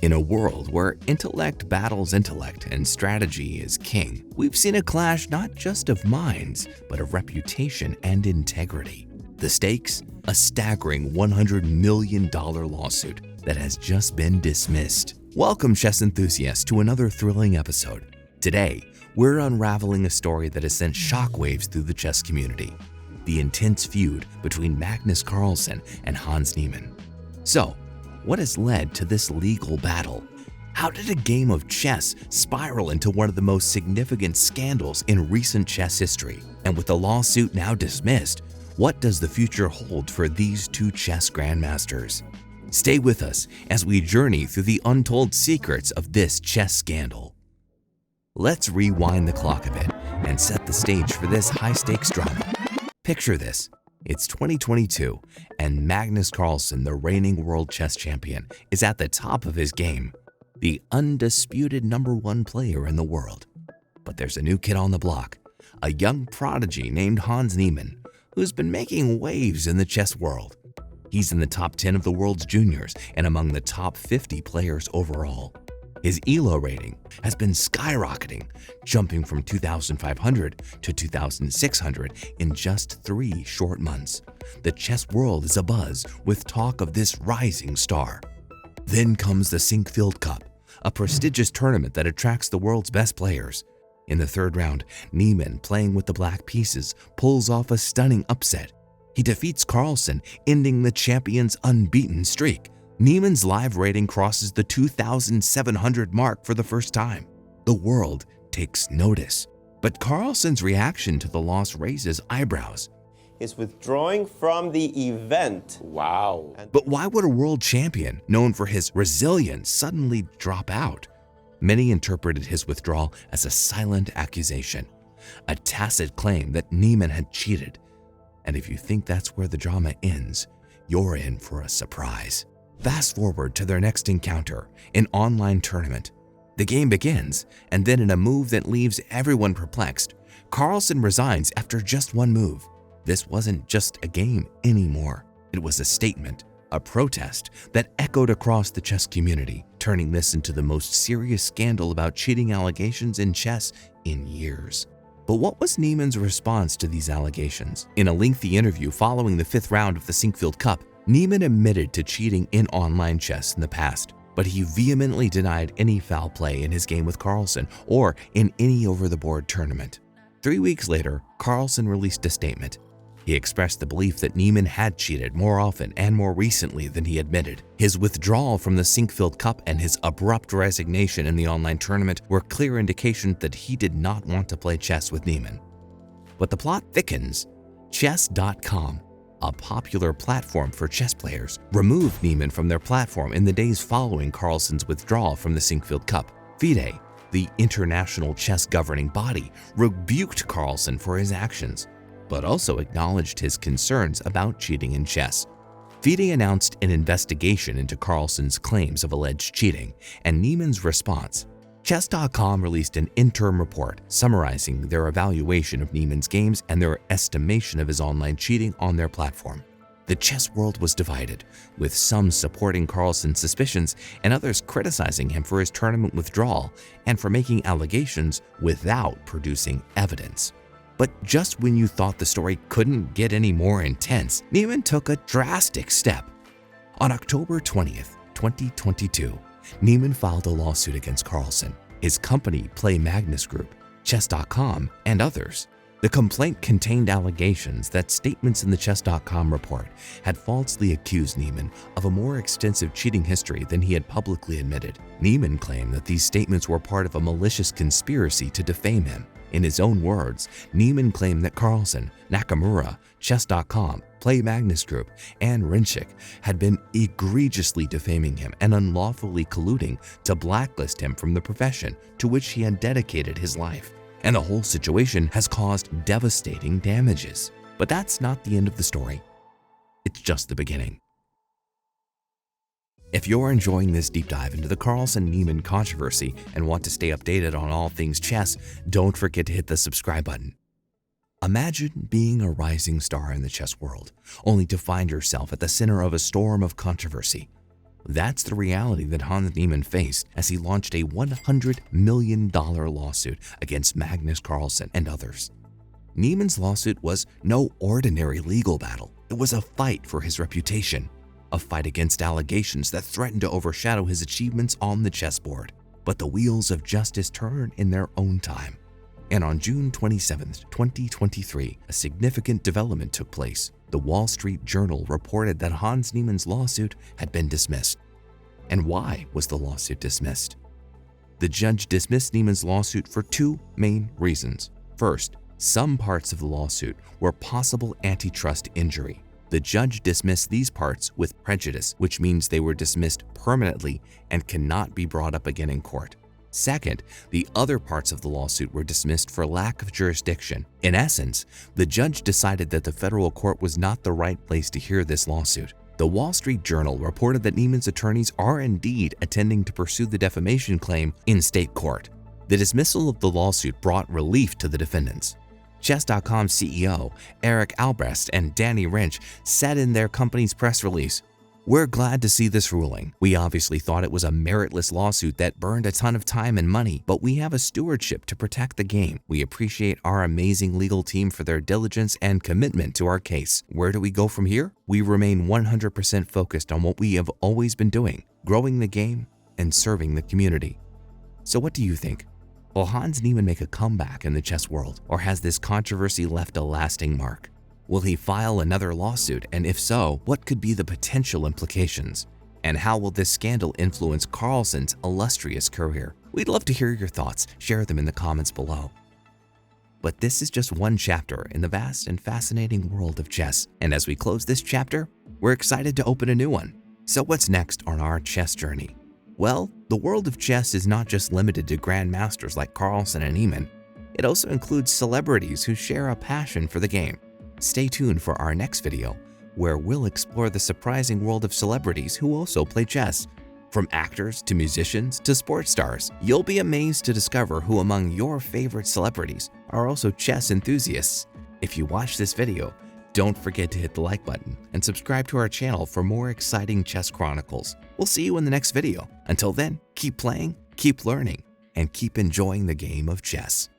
In a world where intellect battles intellect and strategy is king, we've seen a clash not just of minds, but of reputation and integrity. The stakes? A staggering $100 million lawsuit that has just been dismissed. Welcome, chess enthusiasts, to another thrilling episode. Today, we're unraveling a story that has sent shockwaves through the chess community. The intense feud between Magnus Carlsen and Hans Niemann. So, what has led to this legal battle? How did a game of chess spiral into one of the most significant scandals in recent chess history? And with the lawsuit now dismissed, what does the future hold for these two chess grandmasters? Stay with us as we journey through the untold secrets of this chess scandal. Let's rewind the clock a bit and set the stage for this high-stakes drama. Picture this. It's 2022, and Magnus Carlsen, the reigning world chess champion, is at the top of his game, the undisputed #1 player in the world. But there's a new kid on the block, a young prodigy named Hans Niemann, who's been making waves in the chess world. He's in the top 10 of the world's juniors and among the top 50 players overall. His ELO rating has been skyrocketing, jumping from 2,500 to 2,600 in just 3 short months. The chess world is abuzz with talk of this rising star. Then comes the Sinkfield Cup, a prestigious tournament that attracts the world's best players. In the third round, Niemann, playing with the black pieces, pulls off a stunning upset. He defeats Carlsen, ending the champion's unbeaten streak. Niemann's live rating crosses the 2,700 mark for the first time. The world takes notice, but Carlsen's reaction to the loss raises eyebrows. He's withdrawing from the event. Wow. But why would a world champion, known for his resilience, suddenly drop out? Many interpreted his withdrawal as a silent accusation, a tacit claim that Niemann had cheated. And if you think that's where the drama ends, you're in for a surprise. Fast forward to their next encounter, an online tournament. The game begins, and then in a move that leaves everyone perplexed, Carlsen resigns after just one move. This wasn't just a game anymore. It was a statement, a protest that echoed across the chess community, turning this into the most serious scandal about cheating allegations in chess in years. But what was Niemann's response to these allegations? In a lengthy interview following the 5th round of the Sinkfield Cup, Niemann admitted to cheating in online chess in the past, but he vehemently denied any foul play in his game with Carlsen or in any over-the-board tournament. 3 weeks later, Carlsen released a statement. He expressed the belief that Niemann had cheated more often and more recently than he admitted. His withdrawal from the Sinkfield Cup and his abrupt resignation in the online tournament were clear indications that he did not want to play chess with Niemann. But the plot thickens. Chess.com, a popular platform for chess players, removed Niemann from their platform in the days following Carlsen's withdrawal from the Sinkfield Cup. FIDE, the international chess governing body, rebuked Carlsen for his actions, but also acknowledged his concerns about cheating in chess. FIDE announced an investigation into Carlsen's claims of alleged cheating and Niemann's response. Chess.com released an interim report summarizing their evaluation of Niemann's games and their estimation of his online cheating on their platform. The chess world was divided, with some supporting Carlsen's suspicions and others criticizing him for his tournament withdrawal and for making allegations without producing evidence. But just when you thought the story couldn't get any more intense, Niemann took a drastic step. On October 20th, 2022, Niemann filed a lawsuit against Carlsen, his company Play Magnus Group, Chess.com, and others. The complaint contained allegations that statements in the Chess.com report had falsely accused Niemann of a more extensive cheating history than he had publicly admitted. Niemann claimed that these statements were part of a malicious conspiracy to defame him. In his own words, Niemann claimed that Carlsen, Nakamura, Chess.com, Play Magnus Group, and Rinchik had been egregiously defaming him and unlawfully colluding to blacklist him from the profession to which he had dedicated his life. And the whole situation has caused devastating damages. But that's not the end of the story. It's just the beginning. If you're enjoying this deep dive into the Carlsen-Niemann controversy and want to stay updated on all things chess, don't forget to hit the subscribe button. Imagine being a rising star in the chess world, only to find yourself at the center of a storm of controversy. That's the reality that Hans Niemann faced as he launched a $100 million lawsuit against Magnus Carlsen and others. Niemann's lawsuit was no ordinary legal battle. It was a fight for his reputation, a fight against allegations that threatened to overshadow his achievements on the chessboard. But the wheels of justice turn in their own time. And on June 27, 2023, a significant development took place. The Wall Street Journal reported that Hans Niemann's lawsuit had been dismissed. And why was the lawsuit dismissed? The judge dismissed Niemann's lawsuit for two main reasons. First, some parts of the lawsuit were possible antitrust injury. The judge dismissed these parts with prejudice, which means they were dismissed permanently and cannot be brought up again in court. Second, the other parts of the lawsuit were dismissed for lack of jurisdiction. In essence, the judge decided that the federal court was not the right place to hear this lawsuit. The Wall Street Journal reported that Niemann's attorneys are indeed attending to pursue the defamation claim in state court. The dismissal of the lawsuit brought relief to the defendants. Chess.com CEO Eric Albrecht and Danny Wrench said in their company's press release, "We're glad to see this ruling. We obviously thought it was a meritless lawsuit that burned a ton of time and money, but we have a stewardship to protect the game. We appreciate our amazing legal team for their diligence and commitment to our case. Where do we go from here? We remain 100% focused on what we have always been doing, growing the game and serving the community." So what do you think? Will Hans Niemann make a comeback in the chess world, or has this controversy left a lasting mark? Will he file another lawsuit, and if so, what could be the potential implications? And how will this scandal influence Carlsen's illustrious career? We'd love to hear your thoughts. Share them in the comments below. But this is just one chapter in the vast and fascinating world of chess, and as we close this chapter, we're excited to open a new one. So what's next on our chess journey? Well, the world of chess is not just limited to grandmasters like Carlsen and Niemann. It also includes celebrities who share a passion for the game. Stay tuned for our next video, where we'll explore the surprising world of celebrities who also play chess. From actors to musicians to sports stars, you'll be amazed to discover who among your favorite celebrities are also chess enthusiasts. If you watch this video, don't forget to hit the like button and subscribe to our channel for more exciting chess chronicles. We'll see you in the next video. Until then, keep playing, keep learning, and keep enjoying the game of chess.